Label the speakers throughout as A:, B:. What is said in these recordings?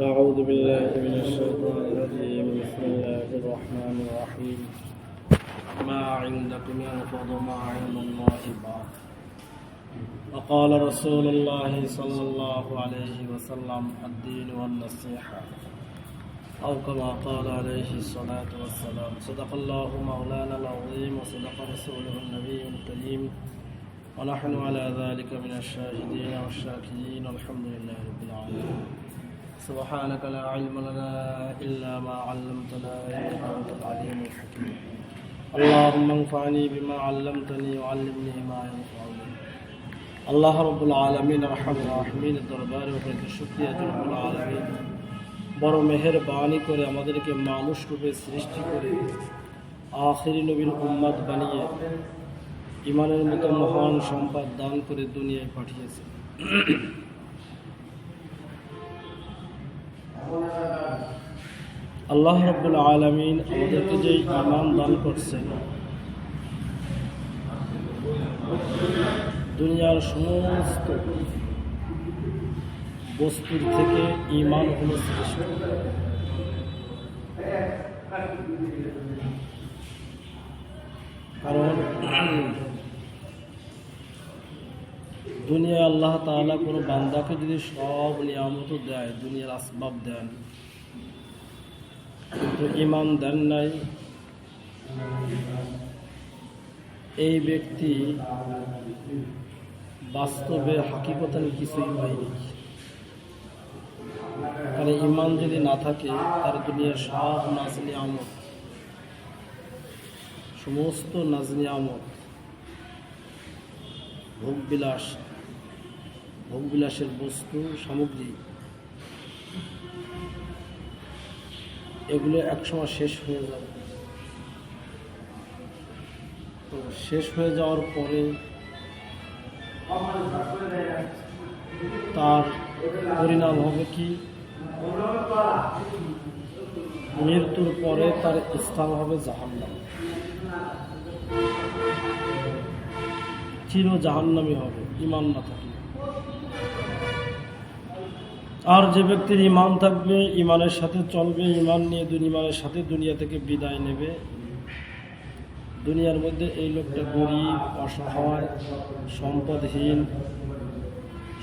A: أعوذ بالله من الشيطان الرجيم. بسم الله الرحمن الرحيم. ما عندكم ينفض ما عند الله باق. وقال رسول الله صلى الله عليه وسلم الدين والنصيحة أو كما قال عليه الصلاة والسلام. صدق الله مولانا العظيم وصدق رسوله النبي الكريم ونحن على ذلك من الشاهدين والشاكرين والحمد لله رب العالمين. سبحانك لا علم لنا إلا ما علمتنا إنك أنت العليم الحكيم. اللهم انفعني بما علمتني وعلمني ما ينفعني. আল্লাহ রব্বুল আলামিন আরহামুর রাহিমিনের দরবারে অনেক শুকরিয়া রব্বুল আলামিন বড় মেহেরবানি করে আমাদেরকে মানুষ রূপে সৃষ্টি করে আখিরি নবীর উম্মত বানিয়ে ইমানের মতো মহান সম্পদ দান করে দুনিয়ায় পাঠিয়েছে। আল্লাহ রব্বুল আলামিন আমাদেরকে যে ঈমান দান করছেন, দুনিয়ার সমস্ত বস্তুর থেকে ঈমান হলো শ্রেষ্ঠ। কারণ দুনিয়ায় আল্লাহ তাআলা কোনো বান্দাকে যদি সব নিয়ামত দেয়, দুনিয়ার আসবাব দেন, কিন্তু ঈমান দেন নাই, এই ব্যক্তি বাস্তবে হাকিকতান কিছুই পায়নি। কারণ ঈমান যদি না থাকে, তার দুনিয়ার সব নাজ নিয়ামত, সমস্ত নাজ নিয়ামত, ভোগবিলাসের বস্তু সামগ্রী, এগুলো একসময় শেষ হয়ে যাবে। তো শেষ হয়ে যাওয়ার পরে তার পরিণাম হবে কি? মৃত্যুর পরে তার স্থান হবে জাহান্নাম, চির জাহান্নামী হবে ঈমান না থাকলে। আর যে ব্যক্তির ঈমান থাকবে, ঈমানের সাথে চলবে, ঈমান নিয়ে ঈমানের সাথে দুনিয়া থেকে বিদায় নেবে, দুনিয়ার মধ্যে এই লোকটা গরিব, অসহায়, সম্পদহীন,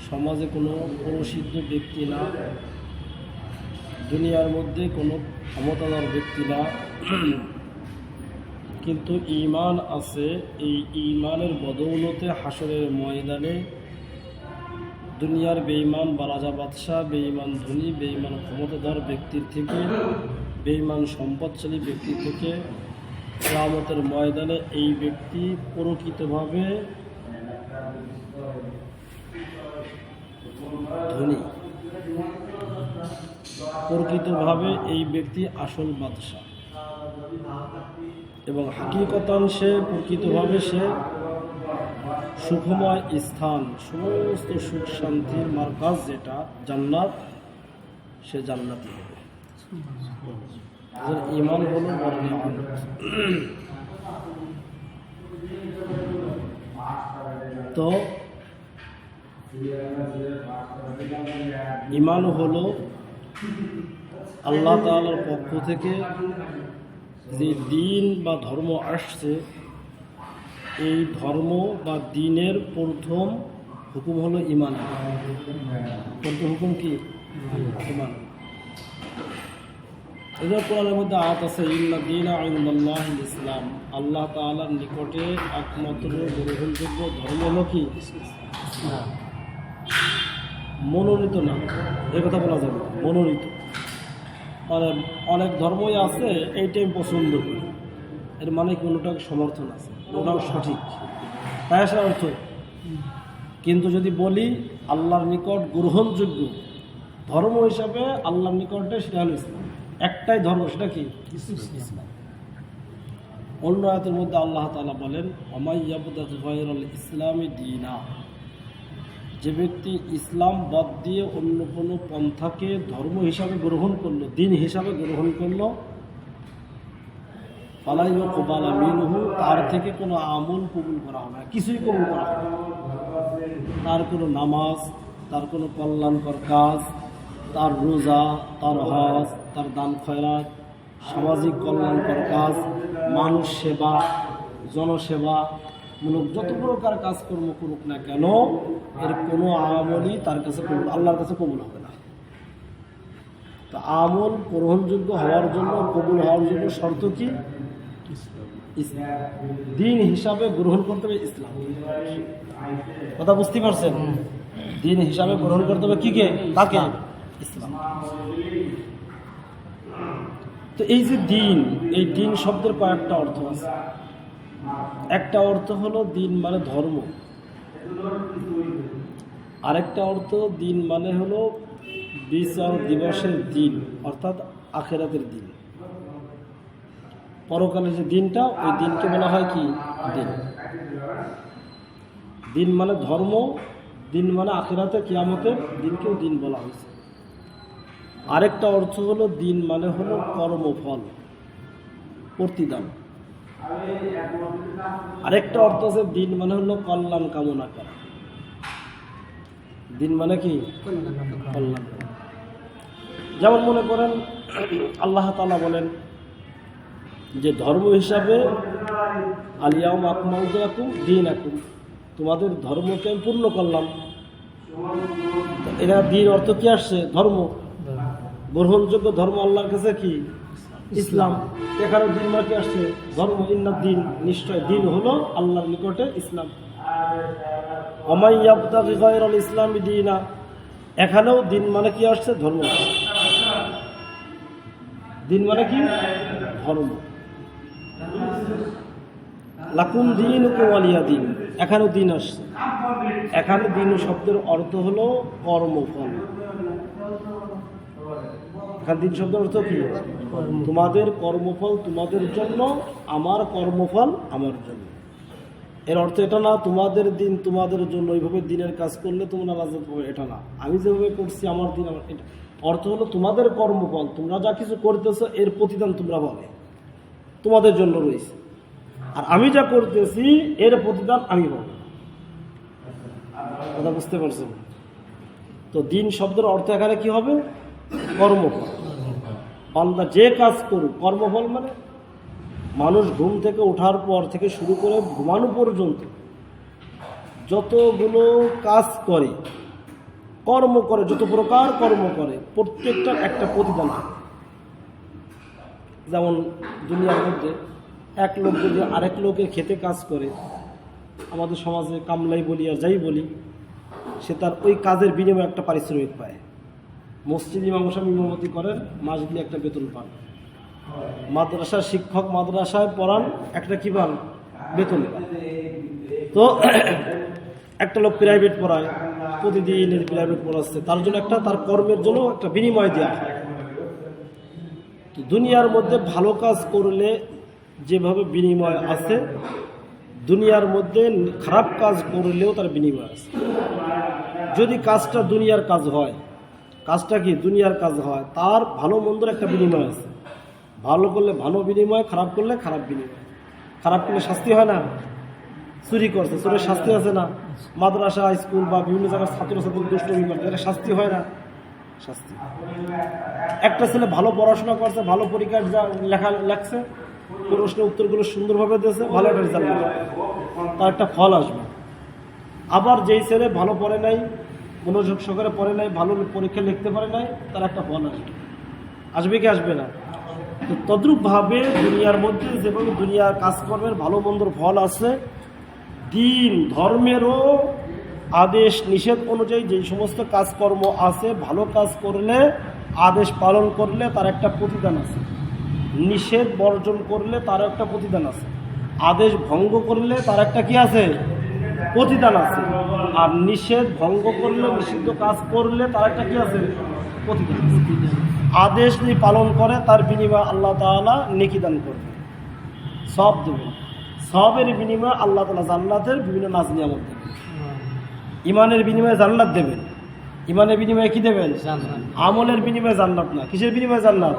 A: সমাজে কোনো প্রসিদ্ধ ব্যক্তি না, দুনিয়ার মধ্যে কোনো ক্ষমতাধর ব্যক্তি না, কিন্তু ঈমান আছে। এই ঈমানের বদৌলতে হাসরের ময়দানে দুনিয়ার বেঈমান রাজা বাদশাহ, বেঈমান ধনী, বেঈমান ক্ষমতাধর ব্যক্তির থেকে, বেঈমান সম্পদশালী ব্যক্তি থেকে কিয়ামতের ময়দানে এই ব্যক্তি প্রকৃতভাবে ধনী, প্রকৃতভাবে এই ব্যক্তি আসল বাদশাহ, এবং হাকিকতান সে প্রকৃতভাবে সে সুখময় স্থান, সমস্ত সুখ শান্তির মারকাজ যেটা জান্নাত, সে জান্নাতি হবে। ঈমান হলো বড় নিয়ামত। তো ঈমান হলো আল্লাহ তাআলার পক্ষ থেকে যে দিন বা ধর্ম আসছে, এই ধর্ম বা দিনের প্রথম হুকুম হলো ঈমান। প্রথম হুকুম কি? ঈমান। এদের কোরআনের মধ্যে আয়াত আছে, ইন্না দীনা ইনদাল্লাহিল ইসলাম, আল্লাহ তাআলার নিকটে একমাত্র গ্রহণযোগ্য ধর্ম হলো কি? মনোনীত না, এ কথা বলা যাবে, মনোনীত। মানে অনেক ধর্মই আছে এইটাই আমি পছন্দ করি, এর মানে কোনোটার সমর্থন আছে, ওটাও সঠিক, তাই আসার অর্থ। কিন্তু যদি বলি আল্লাহর নিকট গ্রহণযোগ্য ধর্ম হিসাবে আল্লাহর নিকটে, সেটা হলো ইসলাম। একটাই ধর্ম, সেটা কি? ইসলাম। অন্য আয়াতের মধ্যে আল্লাহ তাআলা বলেন, ওমাই ইয়াবতাগি গায়রাল ইসলামি দীনা, যে ব্যক্তি ইসলাম বাদ দিয়ে অন্য কোনো পন্থাকে ধর্ম হিসাবে গ্রহণ করলো, দিন হিসাবে গ্রহণ করলো, ফালা ইউকবালা মিনহু, তার থেকে কোনো আমল কবুল করা হবে না, কিছুই কবুল করা হবে না। তার কোনো নামাজ, তার কোনো কল্যাণকর কাজ, তার রোজা, তার হজ, তার দান খয়রাত, সামাজিক কল্যাণকর কাজ, মানুষ সেবা, জনসেবা মূলক যত প্রকার কাজকর্ম করুক না কেন, এর কোনো আমলই তার কাছে কবুল, আল্লাহর কাছে কবুল হবে না। তা আমল গ্রহণযোগ্য হওয়ার জন্য, কবুল হওয়ার জন্য শর্ত কি? দিন হিসাবে গ্রহণ করতে হবে ইসলাম। কথা বুঝতে পারছেন? দিন হিসাবে গ্রহণ করতে হবে কি কে? তাকে, ইসলাম। তো এই যে দিন, এই দিন শব্দের কয়েকটা অর্থ আছে। একটা অর্থ হলো দিন মানে ধর্ম, আরেকটা অর্থ দিন মানে হলো বিচার দিবসের দিন, অর্থাৎ আখিরাতের দিন, পরকালের যে দিনটা, ওই দিনকে বলা হয় কি? দিন। দিন মানে ধর্ম, দিন মানে আখিরাতে কিয়ামতের দিনকেও দিন বলা হয়েছে। আরেকটা অর্থ হলো দিন মানে হলো কর্মফল, প্রতিদান। আরেকটা অর্থ আছে দিন মানে হলো কল্যাণ কামনা করা। দিন মানে কি? কল্যাণ। যেমন মনে করেন আল্লাহ তাআলা বলেন যে ধর্ম হিসাবে আলিয়াউম আকমালতু লাকুম দীনাকুম, তোমাদের ধর্মকে আমি পূর্ণ করলাম। এরা দিন অর্থ কি আসছে? ধর্ম। গ্রহণযোগ্য ধর্ম আল্লাহর কাছে কি? ইসলাম। এখানে দিন মানে কি আসছে? ধর্ম। ইন্নাদ দিন, নিশ্চয় দিন হলো আল্লাহর নিকটে ইসলাম। ওয়া ইয়াবতাগি গায়রাল ইসলামি দীনা, এখানেও দিন মানে কি আসছে? ধর্ম। দিন মানে কি? ধর্ম। লাকুম দীনুকুম ওয়ালিয়া দিন, এখানেও দিন আসছে। এখানে দিন শব্দের অর্থ হলো কর্মফল। এখানে দিন শব্দের অর্থ কি? তোমাদের কর্মফল তোমাদের জন্য, আমার কর্মফল আমার জন্য। এর অর্থ এটা না তোমাদের দিন তোমাদের জন্য, এইভাবে দিনের কাজ করলে তোমরা নাজাত পাবে, এটা না। আমি যেভাবে করছি আমার দিন আমার, এটা অর্থ হলো তোমাদের কর্মফল, তোমরা যা কিছু করতেছো এর প্রতিদান তোমরা পাবে, তোমাদের জন্য রয়েছে। আর আমি যা করতেছি এর প্রতিদান আমি পাবো। কথা বুঝতে পারছেন? তো দিন শব্দের অর্থ এখানে কি হবে? কর্মফল। বান্দা যে কাজ করুক, কর্মফল মানে মানুষ ঘুম থেকে ওঠার পর থেকে শুরু করে ঘুমানো পর্যন্ত যতগুলো কাজ করে, কর্ম করে, যত প্রকার কর্ম করে, প্রত্যেকটার একটা প্রতিদান। যেমন দুনিয়ার মধ্যে এক লোক যদি আরেক লোকের খেতে কাজ করে, আমাদের সমাজে কামলাই বলি আর যাই বলি, সে তার ওই কাজের বিনিময়ে একটা পারিশ্রমিক পায়। মসজিদ ইমাম সাহেব ইমামতি করেন, মাস দিয়ে একটা বেতন পান। মাদ্রাসার শিক্ষক মাদ্রাসায় পড়ান, একটা কি পান? বেতন পান। তো একটা লোক প্রাইভেট পড়ায়, প্রতিদিন প্রাইভেট পড়াচ্ছে, তার জন্য একটা, তার কর্মের জন্য একটা বিনিময় দেওয়া হয়। তো দুনিয়ার মধ্যে ভালো কাজ করলে যেভাবে বিনিময় আছে, দুনিয়ার মধ্যে খারাপ কাজ করলেও তার বিনিময় আছে। যদি কাজটা দুনিয়ার কাজ হয়, কাজটা কি দুনিয়ার কাজ হয়, তার ভালো মন্দর একটা বিনিময় আছে। ভালো করলে ভালো বিনিময়, খারাপ করলে খারাপ বিনিময়। খারাপ করলে শাস্তি হয় না? চুরি করছে, চোরের শাস্তি আছে না? মাদ্রাসা, স্কুল বা বিভিন্ন জায়গার ছাত্রছাত্রী দুষ্টমি করছে, এটা শাস্তি হয় না? শাস্তি। একটা ছেলে ভালো পড়াশোনা করছে, ভালো পরীক্ষার যা লেখছে, প্রশ্নের উত্তরগুলো সুন্দরভাবে দিয়েছে, ভালো একটা রেজাল্ট হবে, তার একটা ফল আসবে। আবার যেই ছেলে ভালো পড়ে নাই, মনোযোগ সহকারে পড়ে নাই, ভালো পরীক্ষা লিখতে পারে নাই, তার একটা ফল আসবে। আসবে কি আসবে না? তো তদ্রূপভাবে দুনিয়ার মধ্যে যেভাবে দুনিয়ার কাজকর্মের ভালো মন্দর ফল আছে, দিন ধর্মেরও আদেশ নিষেধ অনুযায়ী যে সমস্ত কাজকর্ম আছে, ভালো কাজ করলে, আদেশ পালন করলে তার একটা প্রতিদান আছে, নিষেধ বর্জন করলে তার একটা প্রতিদান আছে, আদেশ ভঙ্গ করলে তার একটা কি আছে? প্রতিদান আছে। আর নিষেধ ভঙ্গ করলে, নিষিদ্ধ কাজ করলে তার একটা কি আছে? প্রতিদান। আদেশ যদি পালন করে তার বিনিময়ে আল্লাহ তাআলা নেকি দান করবে, সব দেবেন। সবের বিনিময়ে আল্লাহ তাআলা জান্নাতের বিভিন্ন নাজ নিয়ামত দেবেন। ইমানের বিনিময়ে জান্নাত দেবেন। ইমানের বিনিময়ে কি দেবেন? আমলের বিনিময়ে জান্নাত না। কিসের বিনিময়ে জান্নাত?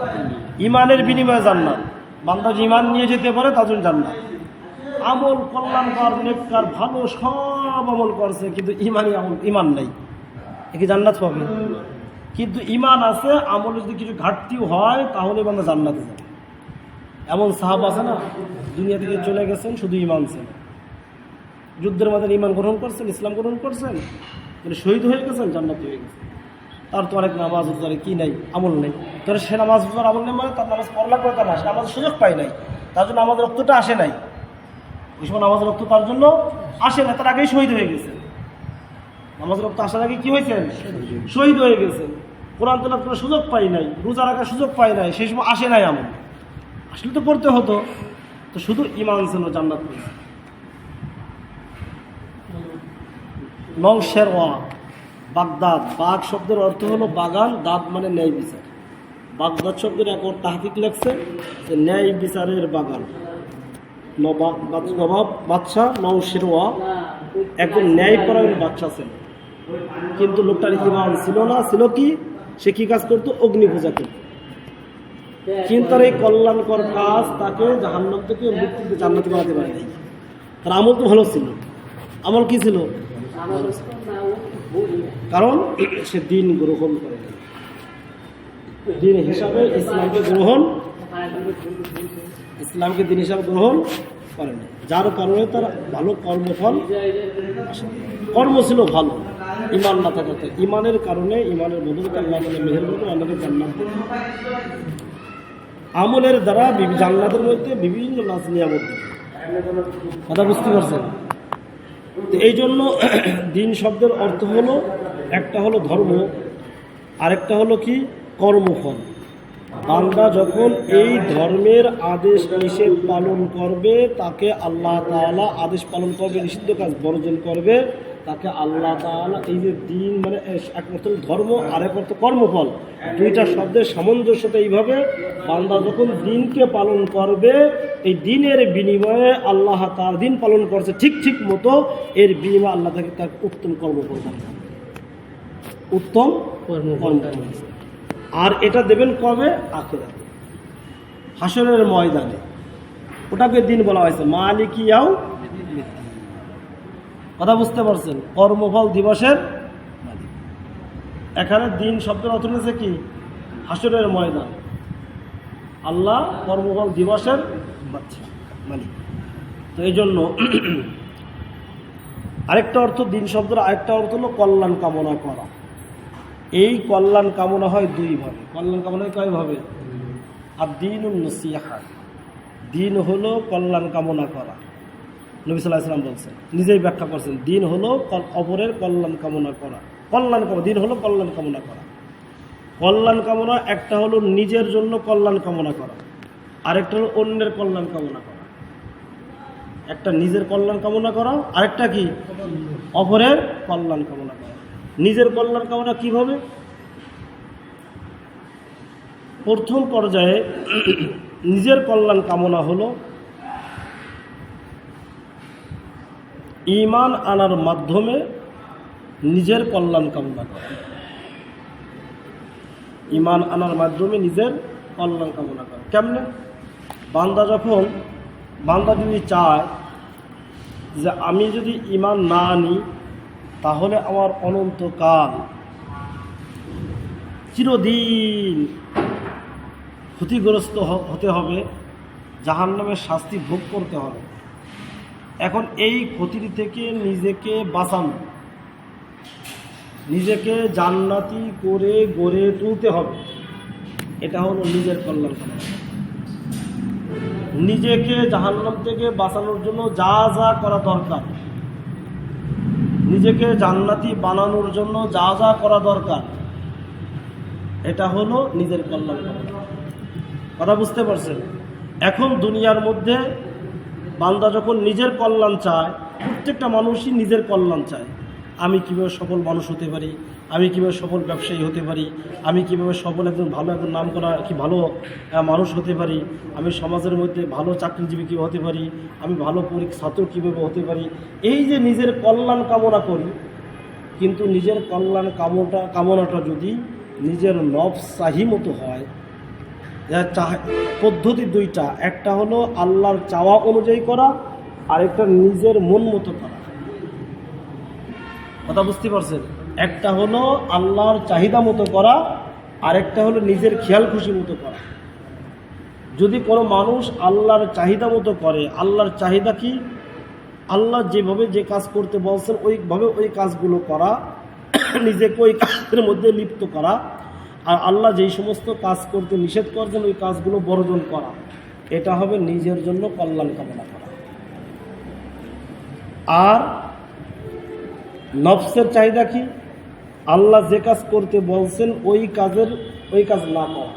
A: ইমানের বিনিময়ে জান্নাত। বান্দা যে ইমান নিয়ে যেতে পারে তার জন্য জান্নাত। আমল কল্যাণকর, নেককার, ভালো সব আমল করছে, কিন্তু ইমান নাই,
B: এ কি জান্নাত পাবে? কিন্তু ঈমান আছে, আমলে যদি কিছু ঘাটতিও হয় তাহলে বান্দা জান্নাতে যাবে। এমন সাহাবা আছে না, দুনিয়া থেকে চলে গেছেন শুধু ঈমান ছিল, যুদ্ধের মধ্যে ঈমান গ্রহণ করছেন, ইসলাম গ্রহণ করছেন, মানে শহীদ হয়ে গেছেন, জান্নাত হয়ে গেছেন। তার তো অনেক নামাজ রোজারে কি নাই, আমল নেই। তাহলে সে নামাজ রোজার আমল নেই মানে তার নামাজ পড়া লাগবে, তার না, সে নামাজের সুযোগ পায় নাই, তার জন্য আমাদের রক্তটা আসে নাই। ওই সময় নামাজের রক্ত তার জন্য আসে না, তার আগেই শহীদ হয়ে গেছে। নামাজের রক্ত আসার আগে কি হয়েছেন? শহীদ হয়ে গেছেন। কোরআন তেলাওয়াত করার সুযোগ পাই নাই, রোজা রাখার সুযোগ পাই নাই, সেই সময় আসে নাই আমল। আসলে তো করতে হতো, তো শুধু ঈমান ছিল, জান্নাত পেয়েছে। নওশেরওয়া, বাগদাদ, বাগ শব্দের অর্থ হলো বাগান, দাদ মানে ন্যায় বিচার। বাগদাদ শব্দের এক তাহকিক লেখছে যে ন্যায় বিচারের বাগান। নবাব বাদশাহ নওশেরওয়া একজন ন্যায়পরায়ণ বাদশাহ ছিল, কিন্তু লোকটার ঈমান ছিল না। ছিল কি? সে কি কাজ করতো? অগ্নি পূজা করত। কিন্তু তার এই কল্যাণকর কাজ তাকে জাহান্নাম থেকে মুক্তিতে জান্নাতে বানাতে পারেনি। তার আমল তো ভালো ছিল। আমল কি ছিল? কারণ সে দিন গ্রহণ করে না, দিন হিসাবে ইসলামকে দিন হিসাবে গ্রহণ করে না, যার কারণে তার ভালো কর্মফল আসে। কর্ম ছিল ভালো, ঈমান না থাকাতে, ঈমানের কারণে, ঈমানের বদলতে আল্লাহ তাআলা মেহেরবানি আমাকে জান্নাত দেন। আমলের দ্বারা জান্নাতের মধ্যে বিভিন্ন নাজ নিয়ামত দেন। কথা বুঝতে পারছেন? তো এই জন্য দিন শব্দের অর্থ হলো, একটা হলো ধর্ম, আরেকটা হলো কি? কর্মফল। বান্দা যখন এই ধর্মের আদেশ নিষেধ পালন করবে, তাকে আল্লাহ তাআলা আদেশ পালন করবে, নিষিদ্ধ কাজ বর্জন করবে, তাকে আল্লাহ তাআলা এই যে দিন মানে এক অর্থ ধর্ম আর এক অর্থ কর্মফল, দুইটা শব্দের সামঞ্জস্যতা এইভাবে, বান্দা যখন দিনকে পালন করবে, এই দিনের বিনিময়ে আল্লাহ তাআলা দিন পালন করছে ঠিক মতো, এর বিনিময়ে আল্লাহ তাকে তার উত্তম কর্মফল দেন, উত্তম কর্মফল। আর এটা দেবেন কবে? আখিরাতে, হাসরের ময়দানে। ওটাকে দিন বলা হয়েছে মালিকি ইয়াউমিদ্দিন। কথা বুঝতে পারছেন? কর্মফল দিবসের মালিক। এখানে দিন শব্দের অর্থ হচ্ছে কি? হাসরের ময়দান। আল্লাহ কর্মফল দিবসের মালিক। তো এই জন্য আরেকটা অর্থ, দিন শব্দের আরেকটা অর্থ হলো কল্যাণ কামনা করা। এই কল্যাণ কামনা হয় দুইভাবে। কল্যাণ কামনা হয় কয়ভাবে? আর দ্বীনুন নসিহা, দিন হলো কল্যাণ কামনা করা। নবী সাল্লাল্লাহু আলাইহি ওয়াসাল্লাম বলছেন, নিজেই ব্যাখ্যা করছেন, দিন হলো অপরের কল্যাণ কামনা করা। দিন হলো কল্যাণ কামনা করা। কল্যাণ কামনা একটা হলো নিজের জন্য কল্যাণ কামনা করা, আরেকটা হলো অন্যের কল্যাণ কামনা করা। একটা নিজের কল্যাণ কামনা করা, আরেকটা কি? অপরের কল্যাণ কামনা করা। নিজের কল্যাণ কামনা কিভাবে? প্রথম পর্যায়ে নিজের কল্যাণ কামনা হলো ঈমান আনার মাধ্যমে নিজের কল্যাণ কামনা করা। ঈমান আনার মাধ্যমে নিজের কল্যাণ কামনা করা কেমনে? বান্দা যদি চায় যে আমি যদি ঈমান না আনি তাহলে আমার অনন্তকাল চিরদিন ক্ষতিগ্রস্ত হতে হবে, জাহান্নামের শাস্তি ভোগ করতে হবে। এখন এই ক্ষতির থেকে নিজেকে বাঁচানো, নিজেকে জান্নাতি করে গড়ে তুলতে হবে, এটা হলো নিজের কল্যাণ কামনা। নিজেকে জাহান্নাম থেকে বাঁচানোর জন্য যা যা করা দরকার, নিজেকে জান্নাতি বানানোর জন্য যা যা করা দরকার, এটা হলো নিজের কল্যাণ কামনা। কথা বুঝতে পারছেন? এখন দুনিয়ার মধ্যে বান্দা যখন নিজের কল্যাণ চায়, প্রত্যেকটা মানুষই নিজের কল্যাণ চায়। আমি কীভাবে সফল মানুষ হতে পারি, আমি কীভাবে সফল ব্যবসায়ী হতে পারি, আমি কীভাবে সফল একজন নাম করা কি ভালো মানুষ হতে পারি, আমি সমাজের মধ্যে ভালো চাকরিজীবী কীভাবে হতে পারি, আমি ভালো ছাত্র কীভাবে হতে পারি, এই যে নিজের কল্যাণ কামনা করি। কিন্তু নিজের কল্যাণ কামনাটা যদি নিজের নফসাহি মতো হয়, পদ্ধতি দুইটা, একটা হলো আল্লাহর চাওয়া অনুযায়ী করা, আরেকটা নিজের মন মতো করা। কথা বুঝতে পারছেন? একটা হলো আল্লাহর চাহিদা মতো করা, আরেকটা হলো নিজের খেয়াল খুশি মতো করা। যদি কোনো মানুষ আল্লাহর চাহিদা মতো করে, আল্লাহর চাহিদা কি? আল্লাহ যেভাবে যে কাজ করতে বলছেন ওইভাবে ওই কাজগুলো করা, নিজেকে ওই কাজের মধ্যে লিপ্ত করা, আর আল্লাহ যেই সমস্ত কাজ করতে নিষেধ করছেন ওই কাজগুলো বর্জন করা, এটা হবে নিজের জন্য কল্যাণ কামনা করা। আর নফসের চাহিদা কি? আল্লাহ যে কাজ করতে বলছেন ওই কাজ না করা,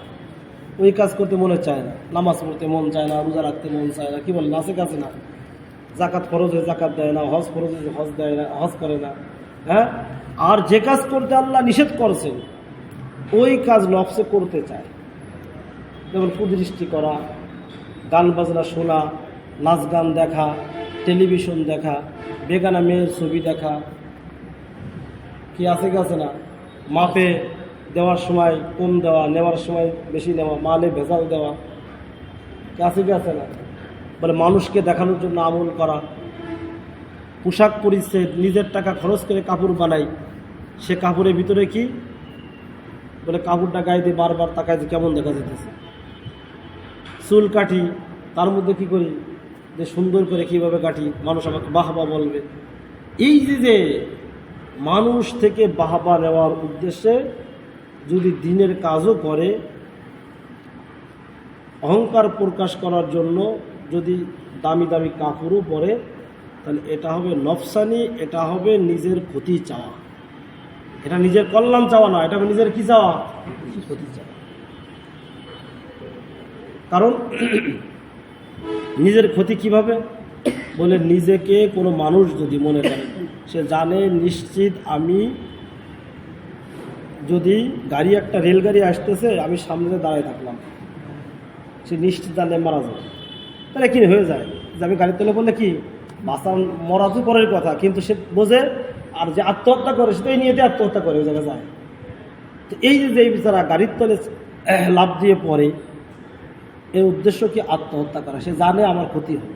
B: ওই কাজ করতে মনে চায় না, নামাজ পড়তে মন চায় না, রোজা রাখতে মন চায় না, কি বলেন আছে কাছে না, জাকাত ফরজ হয়ে জাকাত দেয় না, হজ ফরজ হয়ে হজ দেয় না, হজ করে না। হ্যাঁ, আর যে কাজ করতে আল্লাহ নিষেধ করছেন ওই কাজ নফসে করতে চায়, যেমন কুদৃষ্টি করা, গান বাজনা শোনা, নাচ গান দেখা, টেলিভিশন দেখা, বেগানা মেয়ের ছবি দেখা, কি আছে কি আছে না, মাপে দেওয়ার সময় কম দেওয়া, নেওয়ার সময় বেশি নেওয়া, মালে ভেজাল দেওয়া, কি আছে কি আছে না, বলে মানুষকে দেখানোর জন্য আমল করা, পোশাক পরিচ্ছেদ নিজের টাকা খরচ করে কাপড় বানাই, সে কাপড়ের ভিতরে কি বলে কাপড়টা গায়ে দিয়ে বারবার তাকায় যে কেমন দেখা যেতেছে, চুল কাটি, তার মধ্যে কি করি যে সুন্দর করে কীভাবে কাটি, মানুষ আমাকে বাহবা বলবে। এই যে মানুষ থেকে বাহবা নেওয়ার উদ্দেশ্যে যদি দিনের কাজও করে, অহংকার প্রকাশ করার জন্য যদি দামি দামি কাপড়ও পরে, তাহলে এটা হবে নফসানি, এটা হবে নিজের ক্ষতি চাওয়া, এটা নিজের কল্যাণ চাওয়া না, এটা হবে নিজের কি চাওয়া? ক্ষতি চাওয়া। কারণ নিজের ক্ষতি কিভাবে বলে, নিজেকে কোনো মানুষ যদি মনে করে, সে জানে নিশ্চিত আমি যদি গাড়ি একটা রেলগাড়ি আসতেছে আমি সামনে দাঁড়ায় থাকলাম, সে নিশ্চিত জানে মারা যাবে, তাহলে কি হয়ে যায় যে আমি গাড়ি তোলে বললে কি বাঁচা মরা তো পরের কথা, কিন্তু সে বোঝে। আর যে আত্মহত্যা করে সে তো এই নিয়েতে আত্মহত্যা করে, ওই জায়গায় যায়। তো এই যে বিচারা গাড়ির তলে লাফ দিয়ে পড়ে, এর উদ্দেশ্য কি? আত্মহত্যা করা। সে জানে আমার ক্ষতি হবে।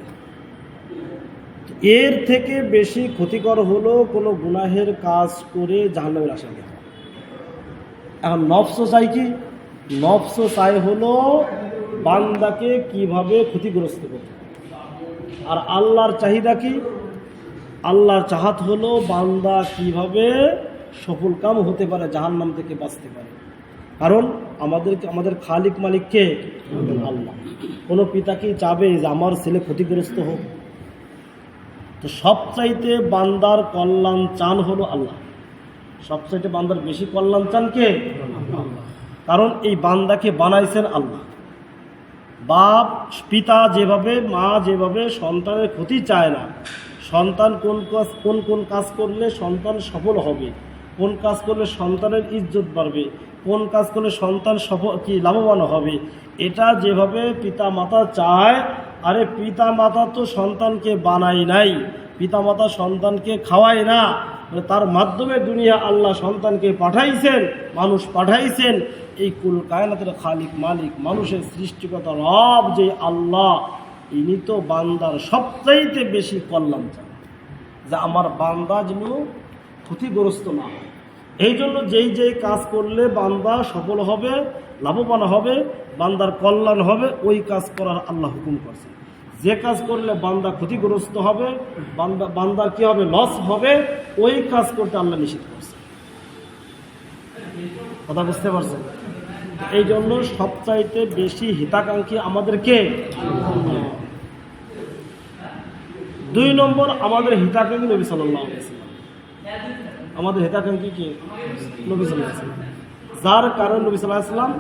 B: এর থেকে বেশি ক্ষতিকর হলো কোনো গুনাহের কাজ করে জাহান্নামের আসামি হওয়া। এখন নফস চাই কি? নফস চাই হলো বান্দাকে কিভাবে ক্ষতিগ্রস্ত করতে, আর আল্লাহর চাহিদা কি? আল্লাহর চাহাত হলো বান্দা কিভাবে সফল কাম হতে পারে, জাহান্নাম থেকে বাঁচতে পারে। কারণ আমাদের খালিক মালিক কে? আল্লাহ। কোনো পিতা কি চাবে যে আমার ছেলে ক্ষতিগ্রস্ত হোক? তো সবচাইতে বান্দার কল্যাণ চান হলো আল্লাহ। সবচাইতে বান্দার বেশি কল্যাণ চান কে? কারণ এই বান্দাকে বানাইছেন আল্লাহ। বাপ পিতা যেভাবে, মা যেভাবে সন্তানের ক্ষতি চায় না, সন্তান কোন কাজ করলে সন্তান সফল হবে, কোন কাজ করলে সন্তানের ইজ্জত বাড়বে, কোন কাজ করলে সন্তান লাভবান হবে, এটা যেভাবে পিতা মাতা চায়, আরে পিতা মাতা তো সন্তানকে বানায় নাই, পিতা মাতা সন্তানকে খাওয়ায় না, তার মাধ্যমে দুনিয়া আল্লাহ সন্তানকে পাঠাইছেন, মানুষ পাঠাইছেন। এই কুল কায়নাতের খালিক মালিক, মানুষের সৃষ্টিকর্তা রব যে আল্লাহ, ইনি তো বান্দার সবচাইতে বেশি কল্যাণ চান, যে আমার বান্দা যেন ক্ষতিগ্রস্ত না হয়। এই জন্য যেই কাজ করলে বান্দা সফল হবে, লাভবান হবে, বান্দার কল্যাণ হবে, ওই কাজ করার আল্লাহ হুকুম করছে। যে কাজ করলে বান্দা ক্ষতিগ্রস্ত হবে, বান্দার কি হবে? লস হবে, ওই কাজ করতে আল্লাহ নিষেধ করছে। কথা বুঝতে পারছেন? এই জন্য সবচাইতে বেশি হিতাকাঙ্ক্ষী আমাদেরকে। 2 নম্বর আমাদের হিতাকাঙ্ক্ষী নবী সাল্লাল্লাহু আলাইহি ওয়াসাল্লাম। আমাদের হিতাকাঙ্ক্ষী কি? নবী সাল্লাল্লাহু আলাইহি ওয়াসাল্লাম। যার কারণ নবী সাল্লাল্লাহু আলাইহি ওয়াসাল্লাম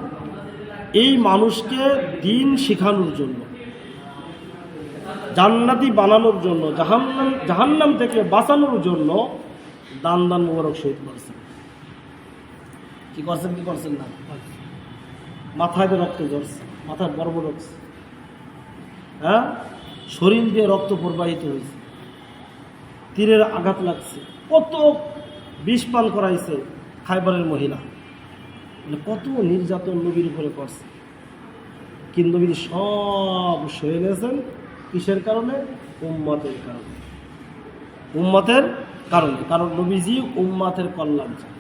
B: এই মানুষকে দ্বীন শেখানোর জন্য, জান্নাতি বানানোর জন্য, জাহান্নাম থেকে বাঁচানোর জন্য দান মুবারক শহীদ করছেন। কি করছেন না? মাথায় দিয়ে রক্ত ঝরছে, মাথায় বর্ব ঢুকছে, হ্যাঁ, শরীর দিয়ে রক্ত প্রবাহিত হয়েছে, তীরের আঘাত লাগছে, কত বিষ পান করাইছে খাইবারের মহিলা, কত নির্যাতন নবীর উপরে করছে। কিন্তু নবী সব সয়ে নিয়েছেন কিসের কারণে? উম্মতের কারণে। কারণ নবীজি উম্মতের কল্যাণ চান।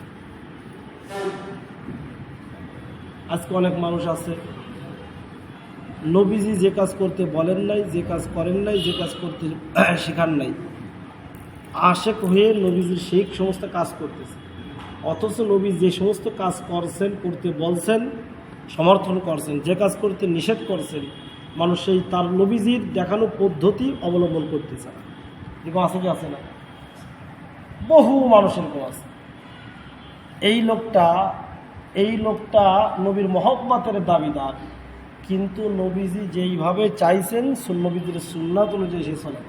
B: আজকে অনেক মানুষ আছে নবীজি যে কাজ করতে বলেন নাই, যে কাজ করেন নাই, যে কাজ করতে শেখান নাই, আশেক হয়ে নবীজির সেই সমস্ত কাজ করতেছে। অথচ নবী যে সমস্ত কাজ করছেন, করতে বলছেন, সমর্থন করছেন, যে কাজ করতে নিষেধ করছেন, মানুষ সেই তার নবীজির দেখানো পদ্ধতি অবলম্বন করতেছে না। এরকম আছে কি আছে না? বহু মানুষের কম আছে। এই লোকটা নবীর মহব্বতের দাবিদার, কিন্তু নবীজি যেইভাবে চাইছেন নবীজির সুন্নাত অনুযায়ী সে চলে।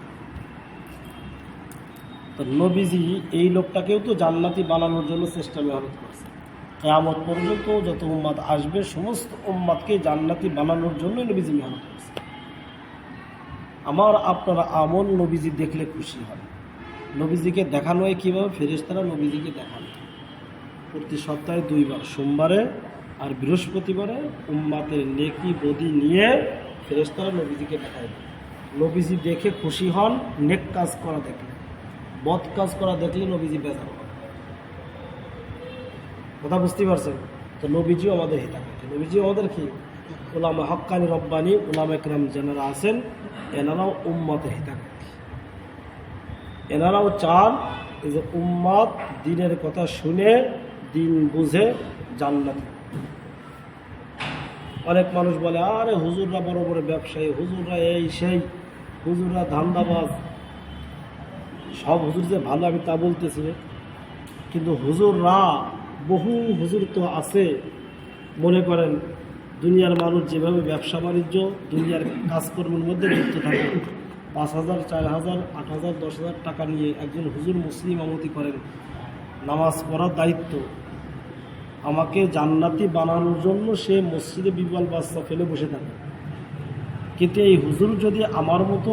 B: তো নবীজি এই লোকটাকেও তো জান্নাতি বানানোর জন্য চেষ্টা মেহনত করছে। কিয়ামত পর্যন্ত যত উম্মাত আসবে সমস্ত উম্মাতকে জান্নাতি বানানোর জন্য নবীজি মেহনত করছে। আমার আপনারা আমল নবীজি দেখলে খুশি হন। নবীজিকে দেখানো হয় কীভাবে? ফেরেশতারা নবীজিকে দেখানো প্রতি সপ্তাহে 2 বার, সোমবারে আর বৃহস্পতিবারে উম্মাতের নেকি বদি নিয়ে ফেরেশতারা নবীজিকে দেখায়। নবীজি দেখে খুশি হন নেক কাজ করা দেখলে। বদ কাজ করা দেখলে নবীজি বেজার হন। কথা বুঝতে পারছেন? তো নবীজিও আমাদের হিতাকাঙ্ক্ষী, নবীজিও আমাদের কি উলামা হক্কানি রব্বানি উলামা একরাম যারা আছেন এনারাও উম্মতের হিতাকাঙ্ক্ষী। এনারাও চান যে উম্মত দ্বীনের কথা শুনে দিন বুঝে জান্নাত। অনেক মানুষ বলে আরে হুজুররা বড় বড় ব্যবসায়ী, হুজুররা এই সেই, হুজুররা ধান্দাবাজ। সব হুজুর যে ভালো আমি তা বলতেছি, কিন্তু হুজুররা বহু হুজুর তো আছে মনে করেন দুনিয়ার মানুষ যেভাবে ব্যবসা বাণিজ্য দুনিয়ার কাজকর্মের মধ্যে লিপ্ত থাকে, 5,000, 4,000, 8,000, 10,000 টাকা নিয়ে একজন হুজুর মুসলিম আমতি করেন। নামাজ পড়ার দায়িত্ব আমাকে জান্নাতি বানানোর জন্য সে মসজিদে বিবাল বাচ্চা ফেলে বসে থাকে। কিন্তু এই হুজুর যদি আমার মতো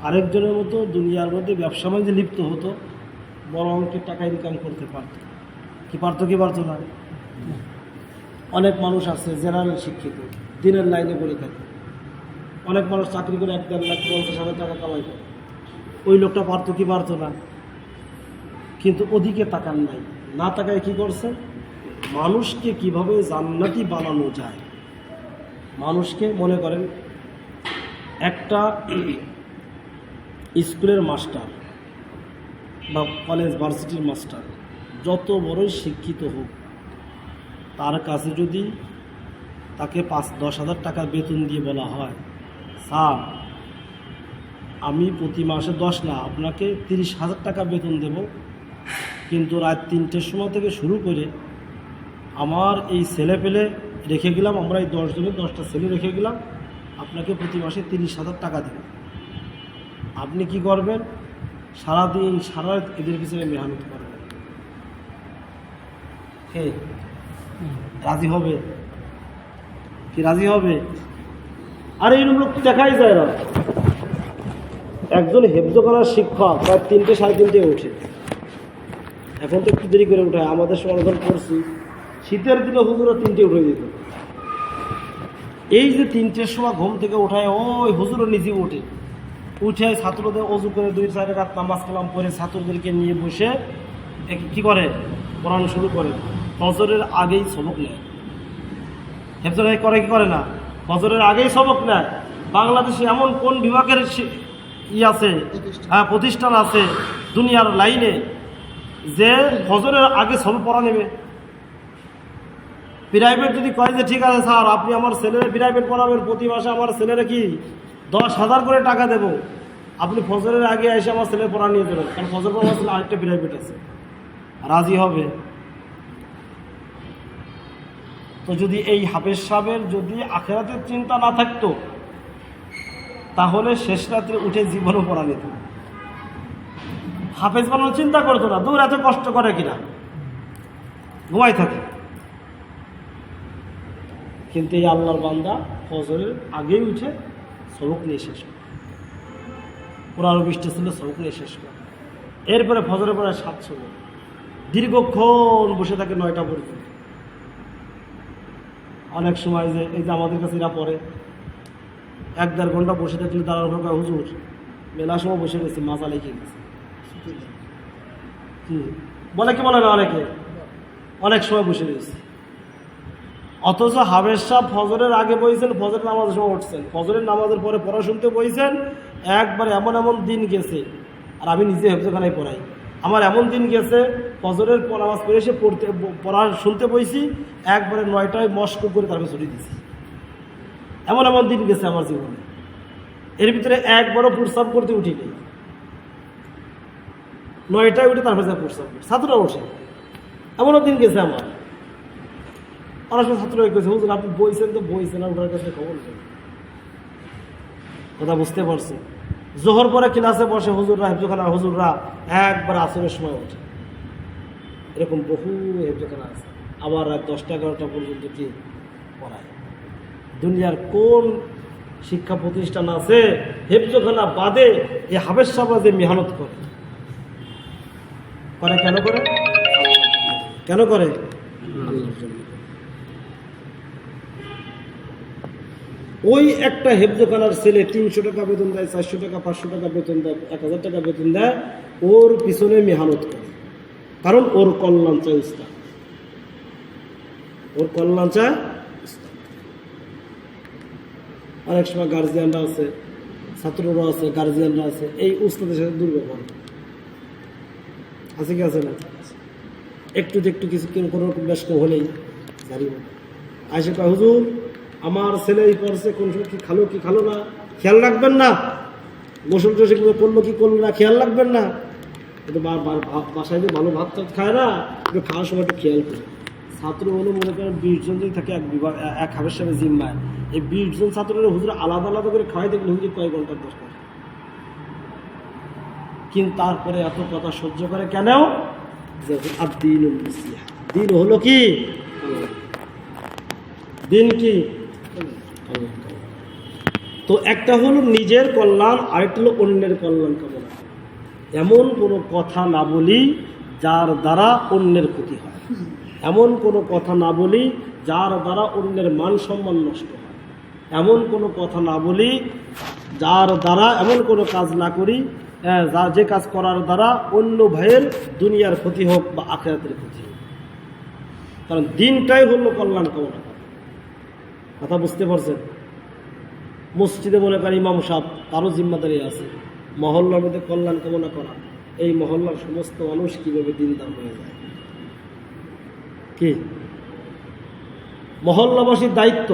B: আরেকজনের মতো দুনিয়ার মধ্যে ব্যবসা বাণিজ্যে লিপ্ত হতো, বড় অঙ্কের টাকা ইনকাম করতে পারত। কি পারতো না? অনেক মানুষ আছে জেনারেল শিক্ষিত, দিনের লাইনে পড়ে থাকে। অনেক মানুষ চাকরি করে 1-1.5 লাখ 50,000 টাকা কামাই করে। ওই লোকটা পারতো না, কিন্তু ওদিকে তাকান নাই। না তাকায় কি করছে? মানুষকে কিভাবে জান্নাতি বানানো যায়। মানুষকে মনে করেন একটা স্কুলের মাস্টার বা কলেজ ভার্সিটির মাস্টার যত বড়ই শিক্ষিত হোক, তার কাছে যদি তাকে 5-10,000 টাকা বেতন দিয়ে বলা হয়, স্যার আমি প্রতি মাসে 10 না আপনাকে 30,000 টাকা বেতন দেব, কিন্তু রাত 3টের সময় থেকে শুরু করে আমার এই ছেলে পেলে রেখে গেলাম, আমরা এই 10 জনের 10টা ছেলে রেখে গেলাম, আপনাকে প্রতি মাসে 30,000 টাকা দেব। আপনি কি করবেন? সারাদিন সারা রাত এদের পিছনে মেহনত করবেন। হে রাজি হবে কি? রাজি হবে? আর এই লোক দেখাই যায় না। একজন হেফজ করার শিক্ষক প্রায় 3টে 3:30 ওঠে। এখন তো একটু দেরি করে উঠায়। আমাদের সমাধান করছি শীতের দিনে হুজুরা 3টে উঠে যেত। এই যে 3টের সময় ঘুম থেকে উঠায় ওই হুজুরও নিজে উঠে ছাত্রদের অজু করে 2-4 রাকাত নামাজ কালাম পড়ে ছাত্রদেরকে নিয়ে বসে কি করে? কোরআন শুরু করে। ফজরের আগেই সবক নেয়। হেফজ করে কি করে না? ফজরের আগেই সবক নেয়। বাংলাদেশে এমন কোন বিভাগের আছে, হ্যাঁ প্রতিষ্ঠান আছে দুনিয়ার লাইনে যে ফজরের আগে সবক পড়া নেবে? প্রাইভেট যদি কয় যে ঠিক আছে স্যার আপনি আমার ছেলের প্রাইভেট পড়াবেন, প্রতি মাসে আমার ছেলেরা কি 10,000 করে টাকা দেব, আপনি ফজরের আগে এসে আমার ছেলের পড়া নিয়ে যাবেন, কারণ ফজর পড়া ছেলে আরেকটা প্রাইভেট আছে। রাজি হবে? তো যদি এই হাফেজ সাহেবের যদি আখেরাতের চিন্তা না থাকতো তাহলে শেষ রাত্রে উঠে জীবনও পড়া নিত। হাফেজ বানানোর চিন্তা করতো না, দূর এত কষ্ট করে কিনা, ঘুমাই থাকে। কিন্তু এই আল্লাহর বান্দা ফজরের আগেই উঠে সবক নিয়ে শেষ করে, 15-20টা ছিল সবক নিয়ে শেষ করে। এরপরে ফজরের পরে 7 সবক, দীর্ঘক্ষণ বসে থাকে 9টা পর্যন্ত। অনেক সময় যে এই যে আমাদের কাছে এরা পড়ে 1-1.5 ঘন্টা বসে থাকলে দাঁড়ানো থাকা হুজুর মেলা সময় বসে গেছে, মাজা লেগে গেছে। বলে কি বলে না অনেকে অনেক সময় বসে রয়েছে। অথচ হাফেজ সাহেব ফজরের আগে বইছেন, ফজরের নামাজের সময় উঠছেন, ফজরের নামাজের পরে পড়া শুনতে বইছেন। একবার এমন এমন দিন গেছে, আর আমি নিজে হেফজখানায় পড়াই, আমার এমন দিন গেছে ফজরের নামাজ পড়ে এসে পড়া শুনতে বইছি, একবারে 9টায় মস্ক করে তারপরে ছুটি দিয়েছি। এমন এমন দিন গেছে আমার জীবনে, এর ভিতরে একবারও প্রস্রাব করতে উঠিনি। 9টায় উঠে তারপরে যা প্রস্রাব করি, ছাত্ররা ওঠে, এমনও দিন গেছে আমার। অনেক সময় ছাত্র হয়ে গেছে, হুজুর আপনি বইছেন তো বইছেন, আর ওটার কাছে খবর নেই। কথা বুঝতে পারছি। জোহর পরে ক্লাসে বসে হুজুররা, হেফজখানা হুজুররা একবার আসরের সময় ওঠে, এরকম বহু হেফজখানা আছে। আবার রাত 10টা 11টা পর্যন্ত কি পড়ায়। দুনিয়ার কোন শিক্ষা প্রতিষ্ঠান আছে হেফজখানা বাদে এই হাফেজ সাহেবরা যে মেহনত করে? কেন করে? কেন করে? আল্লাহর জন্য। ওই একটা হেফজখানার ছেলে 300 টাকা বেতন দেয়, 400 টাকা 500 টাকা বেতন দেয়, 1000 টাকা বেতন দেয়, ওর পিছনে মেহনত করে, কারণ ওর কল্যাণ চায় উস্তাদ, ওর কল্যাণ চায় উস্তাদ। অনেক সময় গার্জিয়ানরা আছে, ছাত্ররা আছে, গার্জিয়ানরা আছে, এই উস্তাদের সাথে দুর্ব্যবহার আছে কি আছে না? একটু কিছু কোনো রকম ব্যস্ত হলেই জানি আসে কয়, হুজুর আমার ছেলে এই পড়ছে, কোন সময় কি খালো না খেয়াল রাখবেন না, গোসল টোসল করলো কি করলো না খেয়াল রাখবেন না। কিন্তু বাসায় যে ভালো ভাত টাত খায় না, একটু খাওয়ার সময় একটু খেয়াল করে। ছাত্র হলো মনে করেন 20 জন যদি থাকে এক হাফের সাথে জিম্মায়, এই 20 জন ছাত্রের হুজুর আলাদা আলাদা করে খাওয়াই দেখলে হুজুর কয়েক ঘন্টার দরকার। কিন্তু তারপরে এত কথা সহ্য করে কেন? দিন হলো কি? দিন কি? তো একটা হলো নিজের কল্যাণ, আরেকটা হলো অন্যের কল্যাণ কামনা। এমন কোনো কথা না বলি যার দ্বারা অন্যের ক্ষতি হয়, এমন কোনো কথা না বলি যার দ্বারা অন্যের মান সম্মান নষ্ট হয়, এমন কোনো কথা না বলি যার দ্বারা, এমন কোনো কাজ না করি যে কাজ করার দ্বারা অন্য ভাইয়ের দুনিয়ার ক্ষতি হোক বা আখিরাতের ক্ষতি হোক। কারণ দিনটাই হলো কল্যাণ কামনা। কথা বুঝতে পারছেন? মসজিদে মনে করেন ইমাম সাহেব, তারও জিম্মাদারি আছে মহল্লার মধ্যে কল্যাণ কামনা করা। এই মহল্লার সমস্ত মানুষ কিভাবে দিনদার হয়ে যায়, কি মহল্লাবাসীর দায়িত্ব,